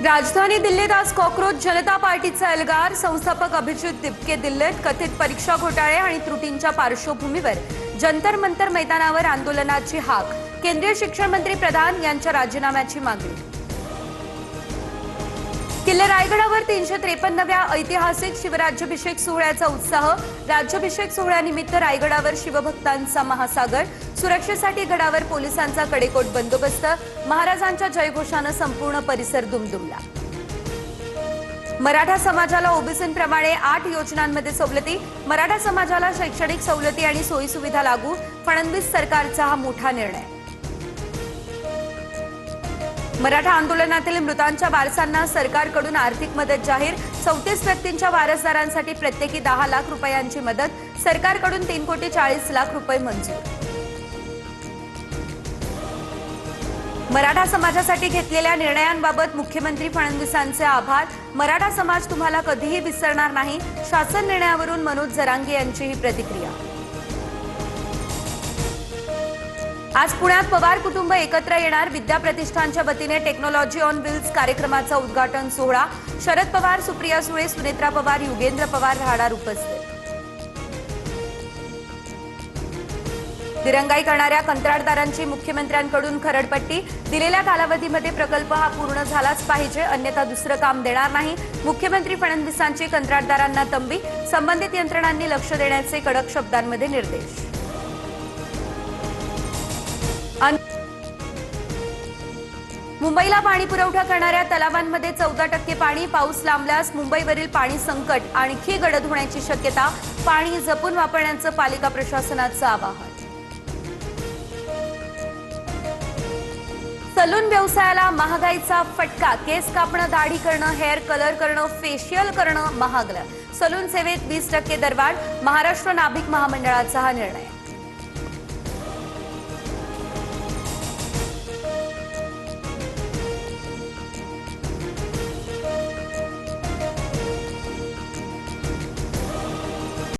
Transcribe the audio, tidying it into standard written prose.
राजधानी दिल्लीत आज कॉकरोच जनता पार्टीचा एल्गार संस्थापक अभिजित दिपके दिल्लीत कथित परीक्षा घोटाळे आणि त्रुटींच्या पार्श्वभूमीवर जंतर मंतर मैदानावर आंदोलनाची हाक। केंद्रीय शिक्षण मंत्री प्रधान यांच्या राजीनाम्याची मागणी। किल्ले रायगडावर 353व्या ऐतिहासिक शिवराज्याभिषेक सोहळ्याचा उत्साह। राज्याभिषेक सोहळ्यानिमित्त रायगडावर शिवभक्तांचा महासागर। सुरक्षेसाठी गडावर पोलिसांचा कडेकोट बंदोबस्त। महाराजांच्या जयघोषाने संपूर्ण परिसर दुमदुमला। मराठा समाजाला ओबीसींप्रमाणे 8 योजनांमध्ये सवलती। मराठा समाजाला शैक्षणिक सवलती आणि सोयी सुविधा लागू। फडणवीस सरकारचा हा मोठा निर्णय। मराठा आंदोलनातील मृतांच्या वारसांना सरकारकडून आर्थिक मदत जाहीर। 34 व्यक्तींच्या वारसदारांसाठी प्रत्येकी 10 लाख रुपयांची मदत। सरकारकडून 3,40,00,000 रुपये मंजूर। मराठा समाजासाठी घेतलेल्या निर्णयांबाबत मुख्यमंत्री फडणवीसांचे आभार। मराठा समाज तुम्हाला कधीही विसरणार नाही। शासन निर्णयावरून मनोज जरांगे यांची ही प्रतिक्रिया। आज पुण्यात पवार कुटुंब एकत्र येणार। विद्या प्रतिष्ठानच्या वतीने टेक्नॉलॉजी ऑन व्हील्स कार्यक्रमाचा उद्घाटन सोहळा। शरद पवार, सुप्रिया सुळे, सुनेत्रा पवार, युगेंद्र पवार राहणार उपस्थित। दिरंगाई करणाऱ्या कंत्राटदारांची मुख्यमंत्र्यांकडून खरडपट्टी। दिलेल्या कालावधीमध्ये प्रकल्प हा पूर्ण झालाच पाहिजे, अन्यथा दुसरं काम देणार नाही। मुख्यमंत्री फडणवीसांची कंत्राटदारांना तंबी। संबंधित यंत्रणांनी लक्ष देण्याचे कडक शब्दांमध्ये निर्देश। मुंबईला पाणी पुरवठा करणाऱ्या तलावांमध्ये 14% पाणी। पाऊस लांबल्यास मुंबईवरील पाणी संकट आणखी गडद होण्याची शक्यता। पाणी जपून वापरण्याचं पालिका प्रशासनाचं आवाहन। सलून व्यवसायाला महागाईचा फटका। केस कापणं, दाढी करणं, हेअर कलर करणं, फेशियल करणं महागलं। सलून सेवेत 20% दरवाढ। महाराष्ट्र नाभिक महामंडळाचा हा निर्णय।